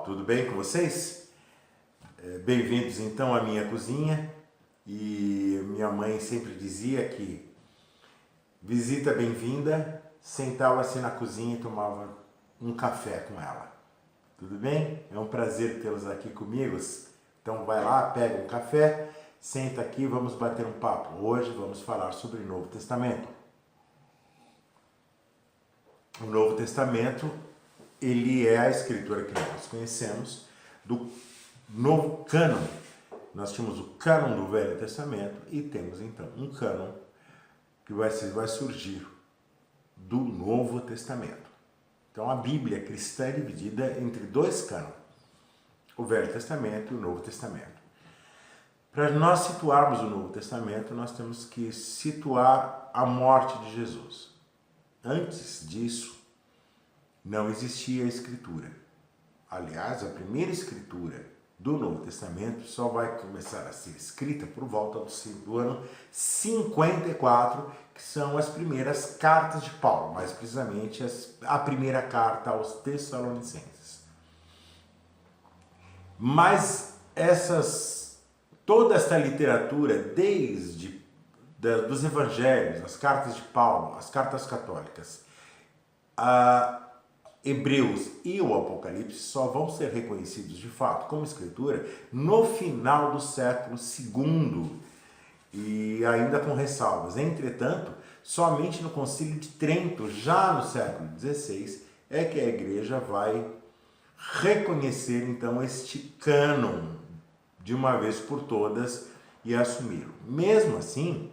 tudo bem com vocês? Bem-vindos então à minha cozinha. E minha mãe sempre dizia que visita bem-vinda, sentava-se na cozinha e tomava um café com ela. Tudo bem? É um prazer tê-los aqui comigo. Então vai lá, pega um café, senta aqui e vamos bater um papo. Hoje vamos falar sobre o Novo Testamento. O Novo Testamento, ele é a escritura que nós conhecemos do novo cânon. Nós tínhamos o cânon do Velho Testamento e temos então um cânon que vai surgir do Novo Testamento. Então a Bíblia cristã é dividida entre dois cânon, o Velho Testamento e o Novo Testamento. Para nós situarmos o Novo Testamento, nós temos que situar a morte de Jesus. Antes disso, não existia a Escritura. Aliás, a primeira Escritura do Novo Testamento só vai começar a ser escrita por volta do ano 54, que são as primeiras cartas de Paulo, mais precisamente a primeira carta aos Tessalonicenses. Mas toda esta literatura, desde dos evangelhos, as cartas de Paulo, as cartas católicas, Hebreus e o Apocalipse só vão ser reconhecidos de fato como escritura no final do século II e ainda com ressalvas. Entretanto, somente no Concílio de Trento, já no século XVI, é que a Igreja vai reconhecer então este cânon de uma vez por todas e assumi-lo. Mesmo assim,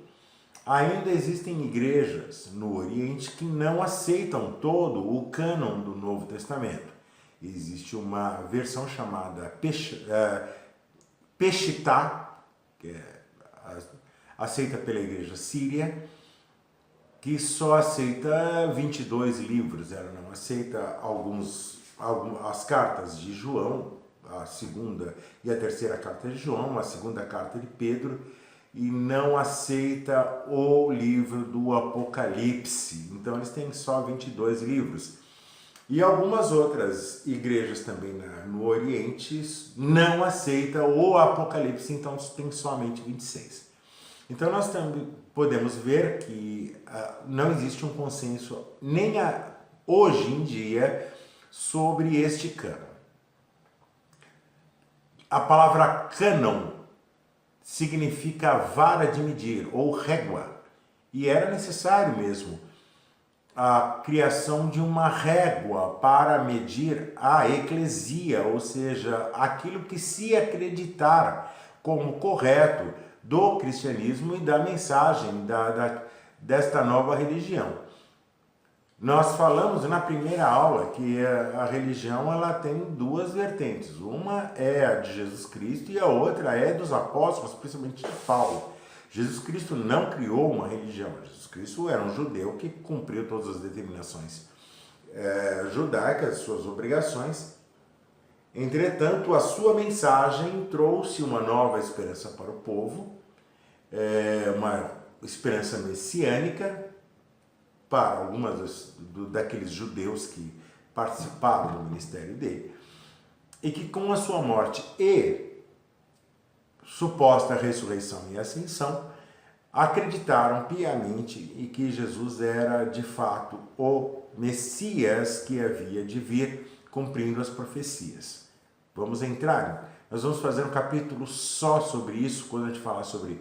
ainda existem igrejas no Oriente que não aceitam todo o cânon do Novo Testamento. Existe uma versão chamada Peshittá, que é aceita pela igreja síria, que só aceita 22 livros. Ela não aceita as cartas de João, a segunda e a terceira carta de João, a segunda carta de Pedro, e não aceita o livro do Apocalipse. Então eles têm só 22 livros. E algumas outras igrejas também no Oriente não aceitam o Apocalipse, então tem somente 26. Então nós também podemos ver que não existe um consenso nem hoje em dia sobre este cânon. A palavra cânon significa vara de medir ou régua, e era necessário mesmo a criação de uma régua para medir a eclesia, ou seja, aquilo que se acreditar como correto do cristianismo e da mensagem desta nova religião. Nós falamos na primeira aula que a religião ela tem duas vertentes. Uma é a de Jesus Cristo e a outra é dos apóstolos, principalmente de Paulo. Jesus Cristo não criou uma religião. Jesus Cristo era um judeu que cumpriu todas as determinações judaicas, suas obrigações. Entretanto, a sua mensagem trouxe uma nova esperança para o povo, uma esperança messiânica, para algumas daqueles judeus que participaram do ministério dele, e que com a sua morte e suposta ressurreição e ascensão, acreditaram piamente em que Jesus era de fato o Messias que havia de vir cumprindo as profecias. Vamos entrar? Nós vamos fazer um capítulo só sobre isso, quando a gente falar sobre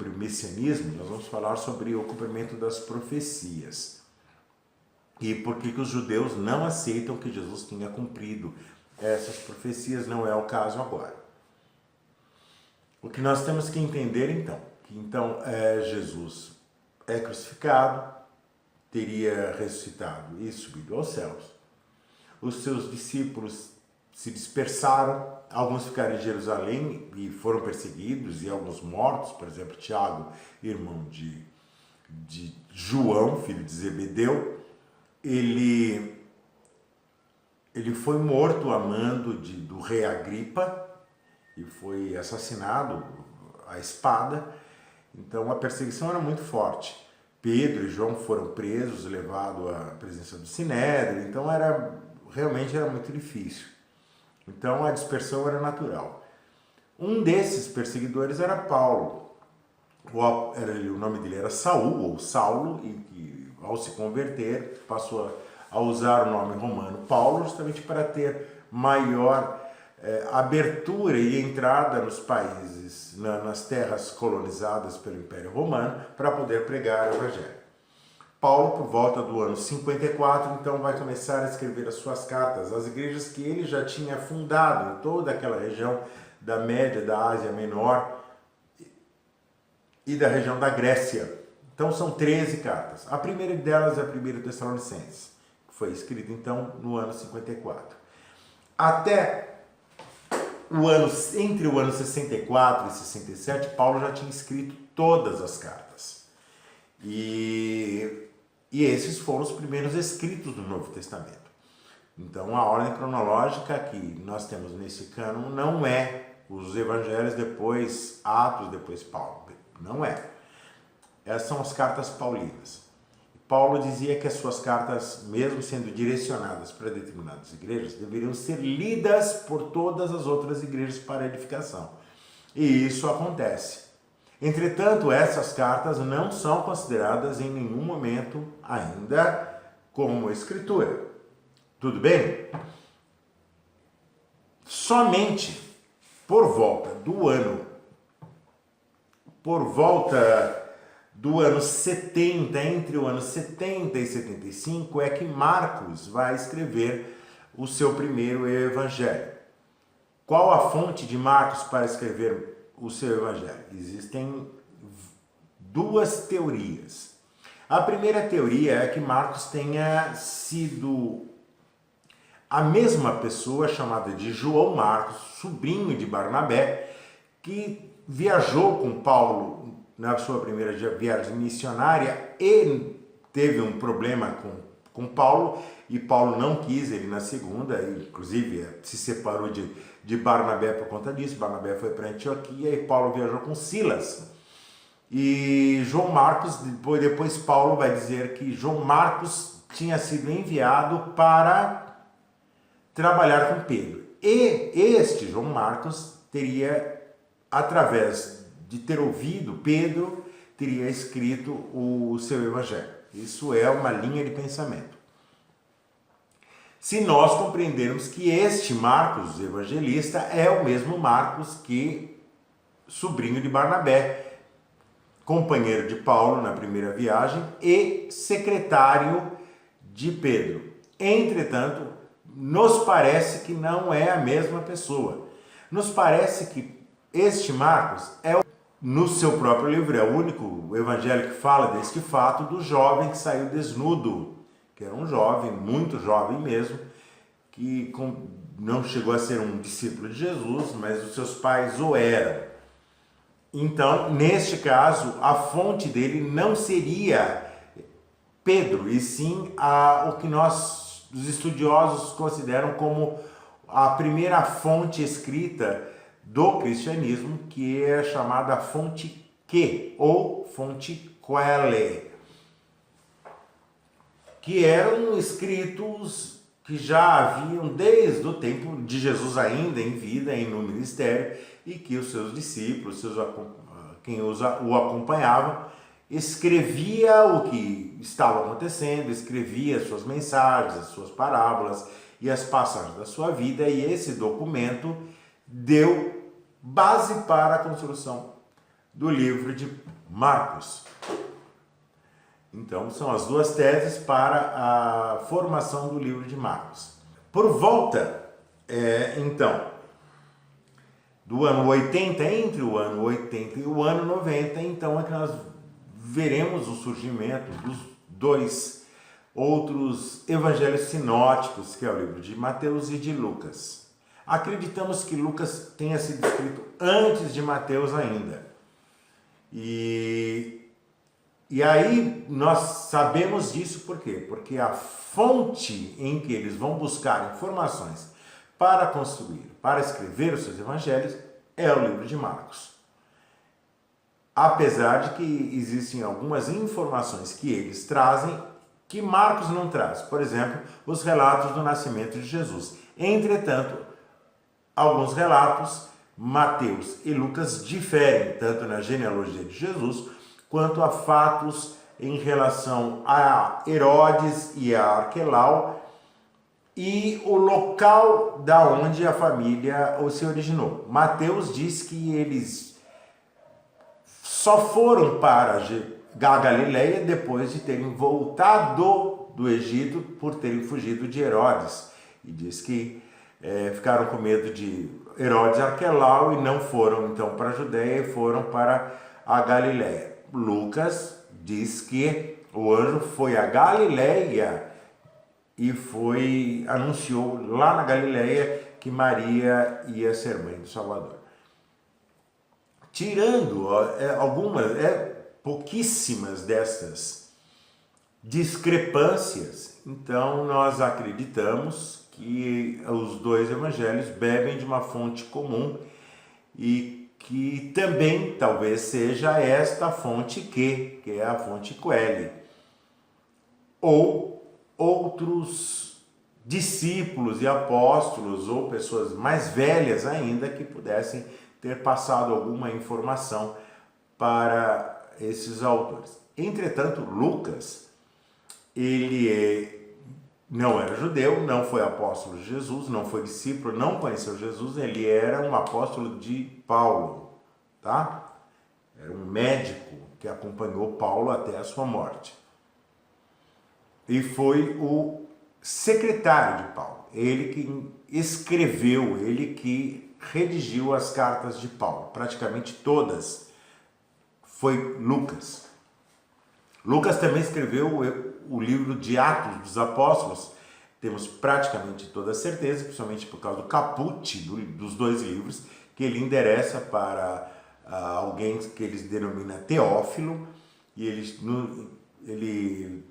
o messianismo, nós vamos falar sobre o cumprimento das profecias. E por que os judeus não aceitam que Jesus tenha cumprido essas profecias, não é o caso agora. O que nós temos que entender então, Jesus é crucificado, teria ressuscitado e subido aos céus. Os seus discípulos se dispersaram, alguns ficaram em Jerusalém e foram perseguidos e alguns mortos, por exemplo, Tiago, irmão de João, filho de Zebedeu, ele foi morto a mando do rei Agripa e foi assassinado à espada. Então a perseguição era muito forte. Pedro e João foram presos, levados à presença do Sinédrio, então realmente era muito difícil. Então a dispersão era natural. Um desses perseguidores era Paulo. O nome dele era Saul, ou Saulo, e ao se converter passou a usar o nome romano Paulo, justamente para ter maior abertura e entrada nos países, nas terras colonizadas pelo Império Romano, para poder pregar o Evangelho. Paulo, por volta do ano 54, então vai começar a escrever as suas cartas às igrejas que ele já tinha fundado em toda aquela região da Média, da Ásia Menor e da região da Grécia. Então são 13 cartas. A primeira delas é a 1 Tessalonicenses, que foi escrita então no ano 54. Até entre o ano 64 e 67, Paulo já tinha escrito todas as cartas. E esses foram os primeiros escritos do Novo Testamento. Então a ordem cronológica que nós temos nesse cânon não é os evangelhos, depois Atos, depois Paulo. Não é. Essas são as cartas paulinas. Paulo dizia que as suas cartas, mesmo sendo direcionadas para determinadas igrejas, deveriam ser lidas por todas as outras igrejas para edificação. E isso acontece. Entretanto, essas cartas não são consideradas em nenhum momento ainda como escritura. Tudo bem? Somente por volta do ano 70, entre o ano 70 e 75, é que Marcos vai escrever o seu primeiro evangelho. Qual a fonte de Marcos para escrever o seu evangelho? Existem duas teorias. A primeira teoria é que Marcos tenha sido a mesma pessoa chamada de João Marcos, sobrinho de Barnabé, que viajou com Paulo na sua primeira viagem missionária e teve um problema com Paulo, e Paulo não quis ele na segunda, e, inclusive se separou de Barnabé por conta disso. Barnabé foi para Antioquia e Paulo viajou com Silas. E João Marcos, depois Paulo vai dizer que João Marcos tinha sido enviado para trabalhar com Pedro. E este João Marcos teria, através de ter ouvido Pedro, teria escrito o seu evangelho. Isso é uma linha de pensamento. Se nós compreendermos que este Marcos, evangelista, é o mesmo Marcos que sobrinho de Barnabé, companheiro de Paulo na primeira viagem e secretário de Pedro. Entretanto, nos parece que não é a mesma pessoa. Nos parece que este Marcos no seu próprio livro, é o único evangelho que fala deste fato do jovem que saiu desnudo, que era um jovem, muito jovem mesmo, que não chegou a ser um discípulo de Jesus, mas os seus pais o eram. Então, neste caso, a fonte dele não seria Pedro, e sim o que os estudiosos consideram como a primeira fonte escrita do cristianismo, que é chamada fonte Q, ou fonte Quelle, que eram escritos que já haviam desde o tempo de Jesus ainda em vida, no ministério, e que os seus discípulos, quem o acompanhava, escrevia o que estava acontecendo, escrevia as suas mensagens, as suas parábolas e as passagens da sua vida, e esse documento deu base para a construção do livro de Marcos. Então, são as duas teses para a formação do livro de Marcos. Por volta, então, do ano 80, entre o ano 80 e o ano 90, então é que nós veremos o surgimento dos dois outros evangelhos sinóticos, que é o livro de Mateus e de Lucas. Acreditamos que Lucas tenha sido escrito antes de Mateus ainda. E aí nós sabemos disso por quê? Porque a fonte em que eles vão buscar informações para construir, para escrever os seus evangelhos, é o livro de Marcos. Apesar de que existem algumas informações que eles trazem que Marcos não traz. Por exemplo, os relatos do nascimento de Jesus. Entretanto, alguns relatos, Mateus e Lucas diferem tanto na genealogia de Jesus quanto a fatos em relação a Herodes e a Arquelau e o local da onde a família se originou. Mateus diz que eles só foram para a Galileia depois de terem voltado do Egito por terem fugido de Herodes. E diz que ficaram com medo de Herodes e Arquelau e não foram então para a Judéia e foram para a Galileia. Lucas diz que o anjo foi a Galileia e anunciou lá na Galileia que Maria ia ser mãe do Salvador. Tirando pouquíssimas dessas discrepâncias, então nós acreditamos que os dois evangelhos bebem de uma fonte comum e que também talvez seja esta fonte que é a fonte Coeli, ou outros discípulos e apóstolos ou pessoas mais velhas ainda que pudessem ter passado alguma informação para esses autores. Entretanto, Lucas, ele não era judeu, não foi apóstolo de Jesus, não foi discípulo, não conheceu Jesus, ele era um apóstolo de Paulo, tá? Era um médico que acompanhou Paulo até a sua morte. E foi o secretário de Paulo, ele que escreveu, ele que redigiu as cartas de Paulo, praticamente todas, foi Lucas. Lucas também escreveu o livro de Atos dos Apóstolos, temos praticamente toda a certeza, principalmente por causa do caput dos dois livros, que ele endereça para alguém que eles denominam Teófilo, e ele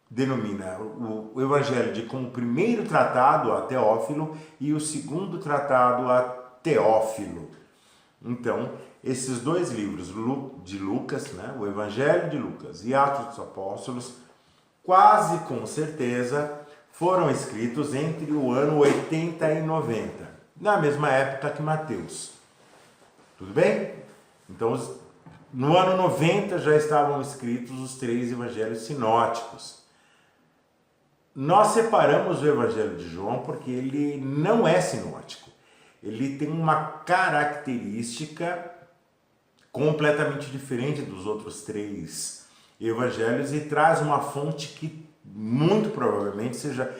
denomina o Evangelho como o primeiro tratado a Teófilo e o segundo tratado a Teófilo. Então, esses dois livros de Lucas, né, o Evangelho de Lucas e Atos dos Apóstolos, quase com certeza foram escritos entre o ano 80 e 90, na mesma época que Mateus. Tudo bem? Então, no ano 90 já estavam escritos os 3 evangelhos sinóticos. Nós separamos o Evangelho de João porque ele não é sinótico. Ele tem uma característica completamente diferente dos outros 3 evangelhos e traz uma fonte que muito provavelmente seja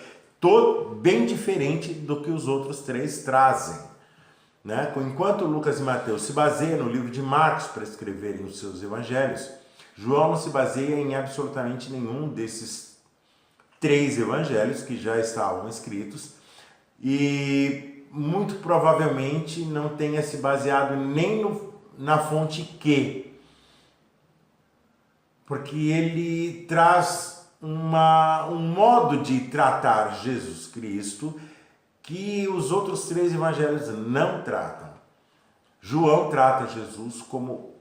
bem diferente do que os outros 3 trazem. Né? Enquanto Lucas e Mateus se baseiam no livro de Marcos para escreverem os seus evangelhos, João não se baseia em absolutamente nenhum desses 3 evangelhos que já estavam escritos e muito provavelmente não tenha se baseado nem na fonte Q, porque ele traz um modo de tratar Jesus Cristo que os outros 3 evangelhos não tratam. João trata Jesus como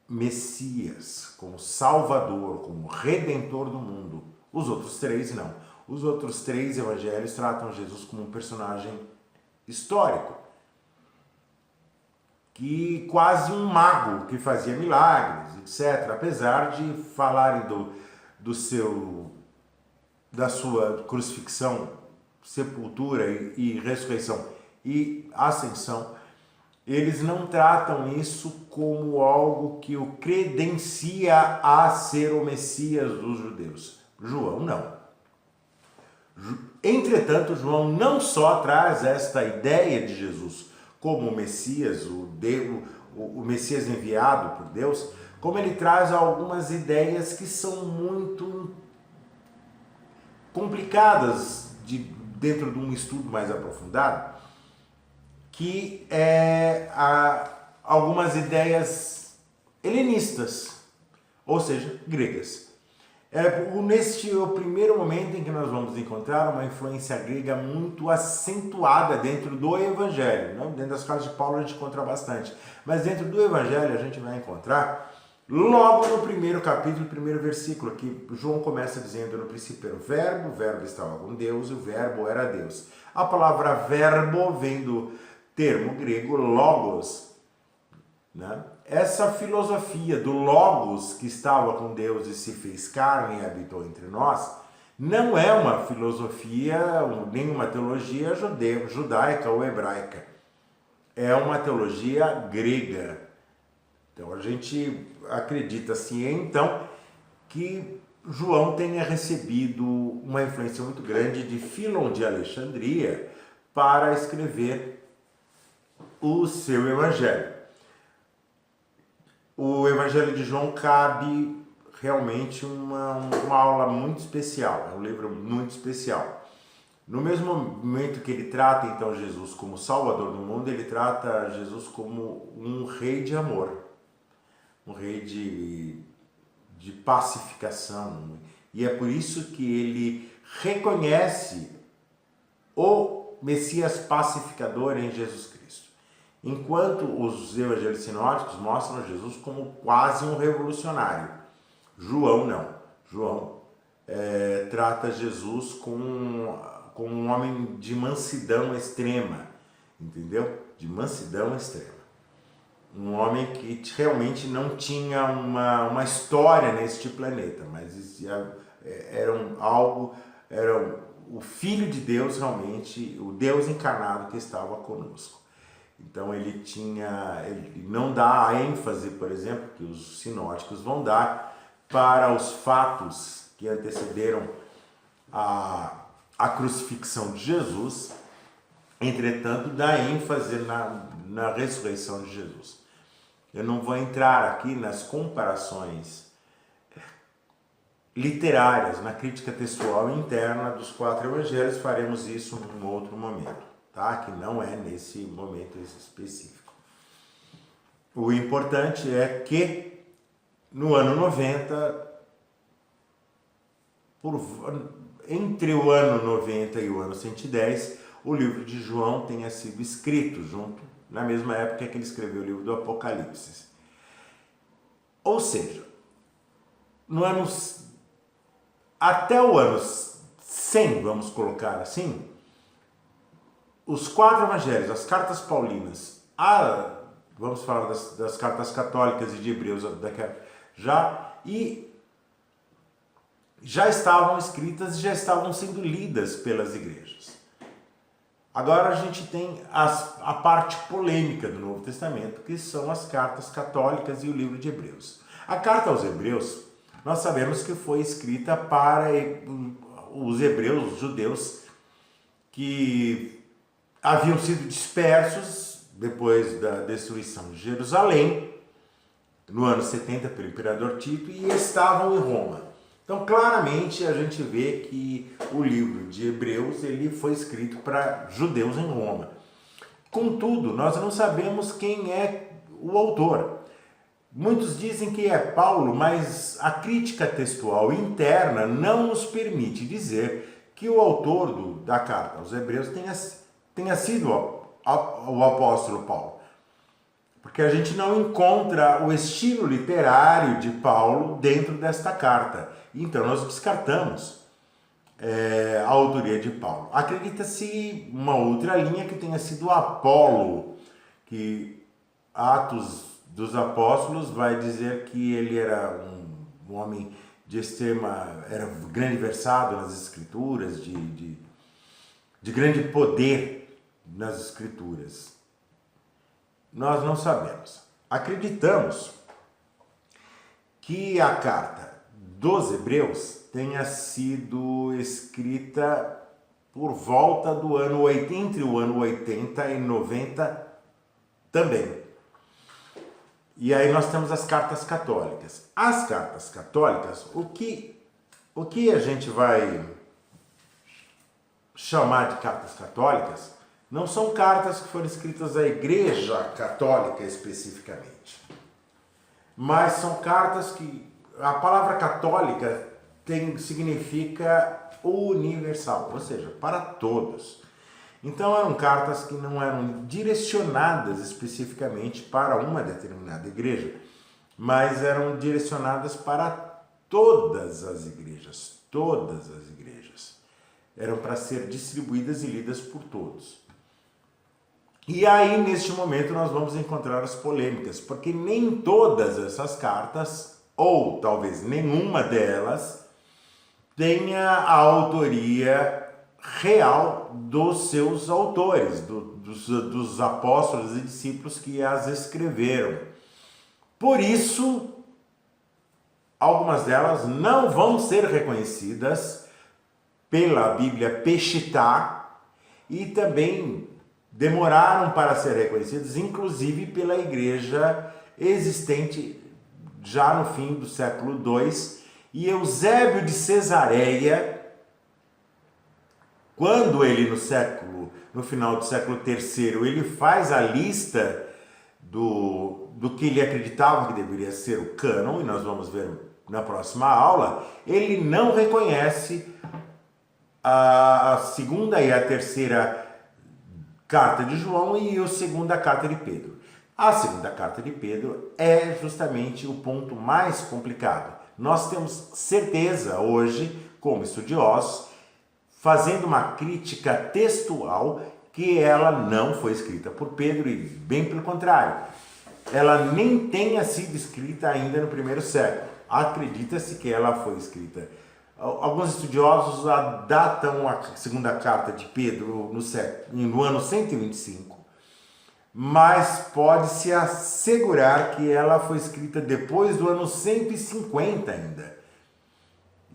Messias, como Salvador, como Redentor do mundo. Os outros 3 não. Os outros 3 evangelhos tratam Jesus como um personagem histórico, que quase um mago que fazia milagres, etc. Apesar de falarem da sua crucifixão, sepultura e ressurreição e ascensão, eles não tratam isso como algo que o credencia a ser o Messias dos judeus. João não. Entretanto, João não só traz esta ideia de Jesus como o Messias, o Messias enviado por Deus, como ele traz algumas ideias que são muito complicadas dentro de um estudo mais aprofundado, que algumas ideias helenistas, ou seja, gregas. Neste o primeiro momento em que nós vamos encontrar uma influência grega muito acentuada dentro do Evangelho. Né? Dentro das cartas de Paulo a gente encontra bastante, mas dentro do Evangelho a gente vai encontrar logo no primeiro capítulo, primeiro versículo, que João começa dizendo: no princípio era o verbo estava com Deus e o verbo era Deus. A palavra verbo vem do termo grego logos, né? Essa filosofia do logos que estava com Deus e se fez carne e habitou entre nós, não é uma filosofia, nem uma teologia judaica ou hebraica. É uma teologia grega. Então a gente acredita assim, então, que João tenha recebido uma influência muito grande de Filon de Alexandria para escrever o seu evangelho. O evangelho de João cabe realmente uma aula muito especial, é um livro muito especial. No mesmo momento que ele trata então Jesus como Salvador do mundo, ele trata Jesus como um rei de amor, um rei de pacificação. E é por isso que ele reconhece o Messias pacificador em Jesus Cristo. Enquanto os evangelhos sinóticos mostram Jesus como quase um revolucionário, João não. João trata Jesus como um homem de mansidão extrema, entendeu? De mansidão extrema. Um homem que realmente não tinha uma história neste planeta, mas era o Filho de Deus realmente, o Deus encarnado que estava conosco. Então ele não dá a ênfase, por exemplo, que os sinóticos vão dar para os fatos que antecederam a crucifixão de Jesus, entretanto dá ênfase na ressurreição de Jesus. Eu não vou entrar aqui nas comparações literárias, na crítica textual interna dos 4 evangelhos, faremos isso num outro momento, tá? Que não é nesse momento específico. O importante é que no ano 90, entre o ano 90 e o ano 110, o livro de João tenha sido escrito na mesma época que ele escreveu o livro do Apocalipse. Ou seja, até o ano 100, vamos colocar assim, os 4 evangelhos, as cartas paulinas, vamos falar das cartas católicas e de Hebreus, já estavam escritas e já estavam sendo lidas pelas igrejas. Agora a gente tem a parte polêmica do Novo Testamento, que são as cartas católicas e o livro de Hebreus. A carta aos Hebreus, nós sabemos que foi escrita para os hebreus, os judeus, que haviam sido dispersos depois da destruição de Jerusalém, no ano 70 pelo imperador Tito, e estavam em Roma. Então, claramente, a gente vê que o livro de Hebreus ele foi escrito para judeus em Roma. Contudo, nós não sabemos quem é o autor. Muitos dizem que é Paulo, mas a crítica textual interna não nos permite dizer que o autor da carta aos Hebreus tenha sido o apóstolo Paulo. Porque a gente não encontra o estilo literário de Paulo dentro desta carta. Então nós descartamos a autoria de Paulo. Acredita-se uma outra linha que tenha sido Apolo, que Atos dos Apóstolos vai dizer que ele era um homem era grande versado nas escrituras, de grande poder nas escrituras. Nós não sabemos. Acreditamos que a carta dos Hebreus tenha sido escrita por volta do ano 80, entre o ano 80 e 90 também. E aí nós temos as cartas católicas. As cartas católicas, o que a gente vai chamar de cartas católicas não são cartas que foram escritas à Igreja Católica especificamente, mas são cartas que a palavra católica significa universal, ou seja, para todos. Então eram cartas que não eram direcionadas especificamente para uma determinada igreja, mas eram direcionadas para todas as igrejas, todas as igrejas. Eram para ser distribuídas e lidas por todos. E aí, neste momento, nós vamos encontrar as polêmicas, porque nem todas essas cartas, ou talvez nenhuma delas, tenha a autoria real dos seus autores, dos apóstolos e discípulos que as escreveram. Por isso, algumas delas não vão ser reconhecidas pela Bíblia Peshittá e também demoraram para ser reconhecidas, inclusive pela igreja existente já no fim do século II. E Eusébio de Cesareia, quando ele no final do século III, ele faz a lista do que ele acreditava que deveria ser o cânon, e nós vamos ver na próxima aula, ele não reconhece a segunda e a terceira carta de João e a segunda carta de Pedro. A segunda carta de Pedro é justamente o ponto mais complicado. Nós temos certeza hoje, como estudiosos, fazendo uma crítica textual, que ela não foi escrita por Pedro, e bem pelo contrário, ela nem tenha sido escrita ainda no primeiro século. Acredita-se que ela foi escrita. Alguns estudiosos datam a segunda carta de Pedro no ano 125, mas pode-se assegurar que ela foi escrita depois do ano 150 ainda.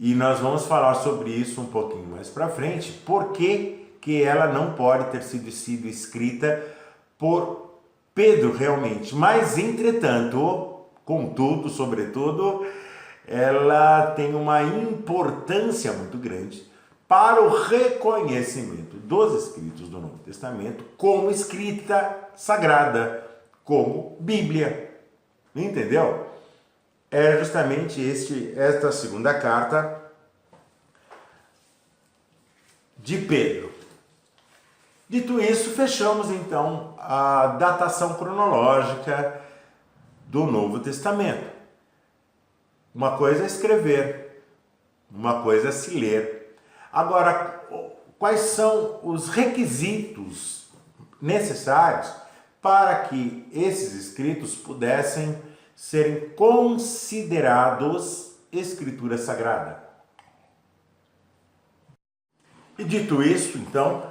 E nós vamos falar sobre isso um pouquinho mais para frente, porque que ela não pode ter sido escrita por Pedro realmente. Mas, entretanto, contudo, sobretudo, ela tem uma importância muito grande para o reconhecimento dos escritos do Novo Testamento como escrita sagrada, como Bíblia. Entendeu? É justamente esta segunda carta de Pedro. Dito isso, fechamos então a datação cronológica do Novo Testamento. Uma coisa é escrever, uma coisa é se ler. Agora, quais são os requisitos necessários para que esses escritos pudessem serem considerados escritura sagrada? E dito isso, então,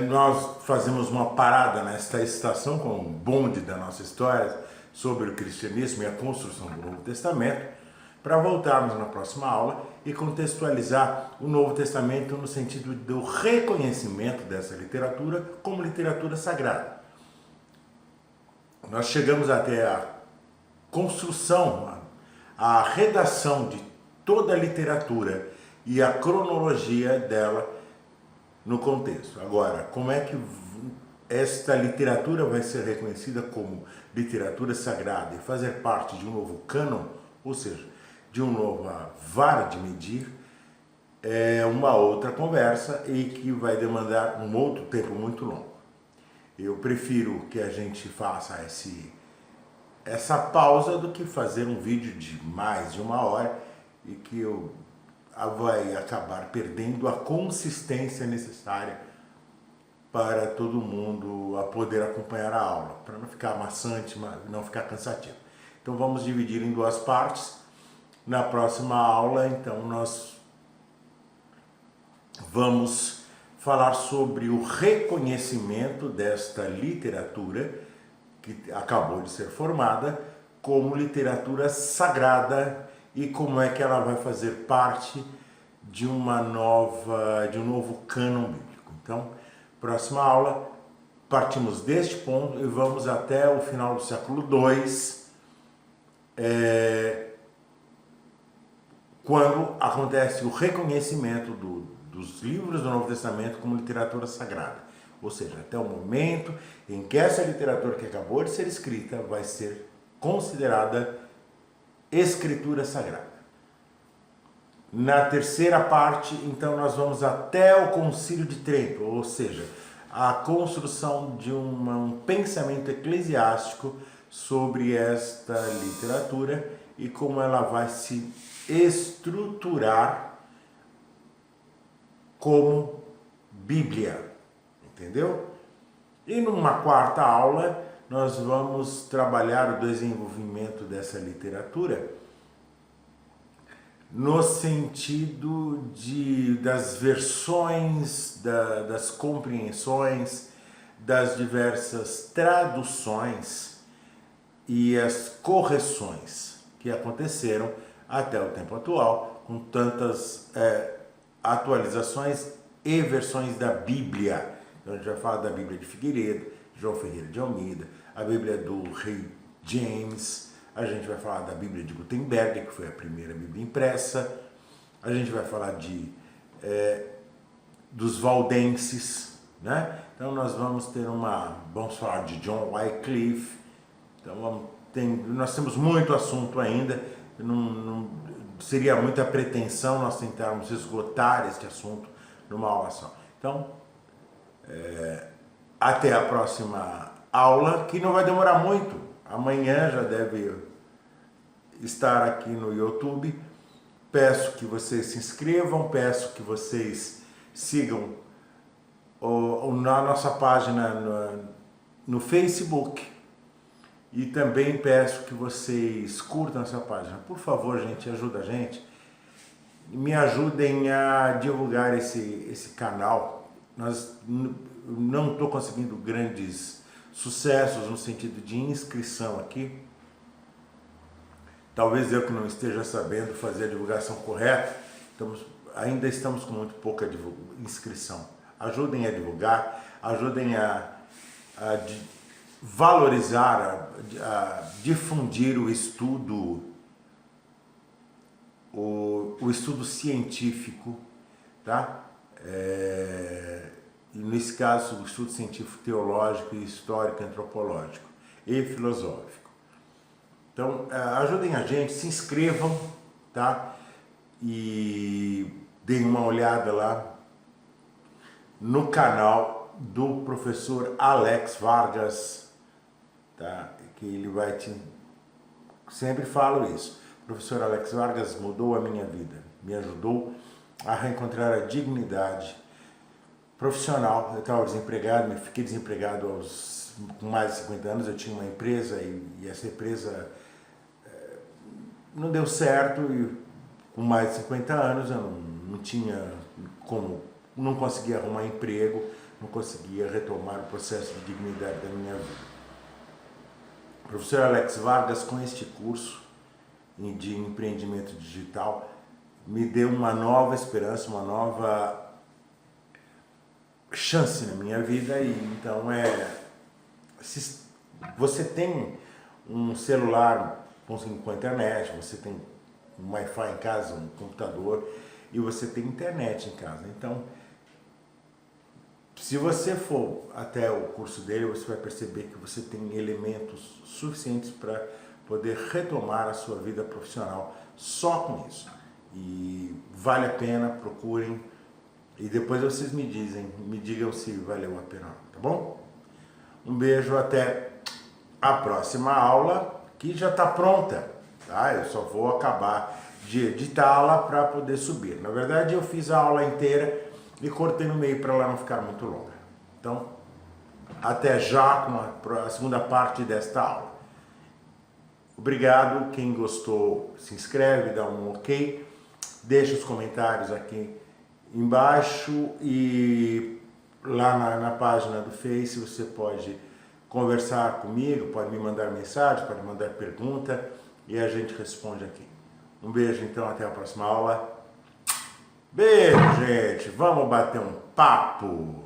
nós fazemos uma parada nesta estação com o bonde da nossa história sobre o cristianismo e a construção do Novo Testamento, para voltarmos na próxima aula e contextualizar o Novo Testamento no sentido do reconhecimento dessa literatura como literatura sagrada. Nós chegamos até a construção, a redação de toda a literatura e a cronologia dela no contexto. Agora, como é que esta literatura vai ser reconhecida como literatura sagrada e fazer parte de um novo cânon, ou seja, de uma nova vara de medir, é uma outra conversa e que vai demandar um outro tempo muito longo. Eu prefiro que a gente faça essa pausa do que fazer um vídeo de mais de 1 hora e que vai acabar perdendo a consistência necessária para todo mundo a poder acompanhar a aula, para não ficar maçante, não ficar cansativo. Então vamos dividir em 2 partes. Na próxima aula, então, nós vamos falar sobre o reconhecimento desta literatura que acabou de ser formada como literatura sagrada e como é que ela vai fazer parte de um novo cânon bíblico. Então, próxima aula, partimos deste ponto e vamos até o final do século II, quando acontece o reconhecimento dos livros do Novo Testamento como literatura sagrada. Ou seja, até o momento em que essa literatura que acabou de ser escrita vai ser considerada escritura sagrada. Na terceira parte, então, nós vamos até o Concílio de Trento, ou seja, a construção de um pensamento eclesiástico sobre esta literatura e como ela vai se estruturar como Bíblia, entendeu? E numa quarta aula, nós vamos trabalhar o desenvolvimento dessa literatura no sentido das versões, das compreensões, das diversas traduções e as correções que aconteceram até o tempo atual, com tantas atualizações e versões da Bíblia. Então a gente vai falar da Bíblia de Figueiredo, João Ferreira de Almeida, a Bíblia do Rei James, a gente vai falar da Bíblia de Gutenberg, que foi a primeira Bíblia impressa, a gente vai falar dos valdenses, né? Então nós vamos vamos falar de John Wycliffe, então nós temos muito assunto ainda, não seria muita pretensão nós tentarmos esgotar este assunto numa aula só. Então, até a próxima aula, que não vai demorar muito. Amanhã já deve estar aqui no YouTube. Peço que vocês se inscrevam, peço que vocês sigam na nossa página no Facebook. E também peço que vocês curtam essa página. Por favor, gente, ajuda a gente. Me ajudem a divulgar esse canal. Não estou conseguindo grandes sucessos no sentido de inscrição aqui. Talvez eu que não esteja sabendo fazer a divulgação correta. Ainda estamos com muito pouca inscrição. Ajudem a divulgar, ajudem a valorizar, a difundir o estudo, o estudo científico, tá? E nesse caso, o estudo científico teológico, histórico, antropológico e filosófico. Então, ajudem a gente, se inscrevam, tá? E deem uma olhada lá no canal do professor Alex Vargas, tá? Que ele vai sempre falo isso. O professor Alex Vargas mudou a minha vida, me ajudou a reencontrar a dignidade profissional. Eu estava desempregado, fiquei desempregado com mais de 50 anos, eu tinha uma empresa e essa empresa não deu certo e com mais de 50 anos eu não tinha como, não conseguia arrumar emprego, não conseguia retomar o processo de dignidade da minha vida. O professor Alex Vargas, com este curso de empreendimento digital, me deu uma nova esperança, uma nova chance na minha vida. E então se você tem um celular com internet, você tem um Wi-Fi em casa, um computador e você tem internet em casa, então se você for até o curso dele, você vai perceber que você tem elementos suficientes para poder retomar a sua vida profissional só com isso. E vale a pena, procurem e depois vocês me digam se valeu a pena, tá bom? Um beijo, até a próxima aula, que já está pronta, tá? Eu só vou acabar de editá-la para poder subir. Na verdade, eu fiz a aula inteira e cortei no meio para ela não ficar muito longa. Então, até já com a segunda parte desta aula. Obrigado, quem gostou se inscreve, dá um ok, deixa os comentários aqui embaixo e lá na página do Face você pode conversar comigo, pode me mandar mensagem, pode mandar pergunta e a gente responde aqui. Um beijo então, até a próxima aula. Beijo, gente, vamos bater um papo.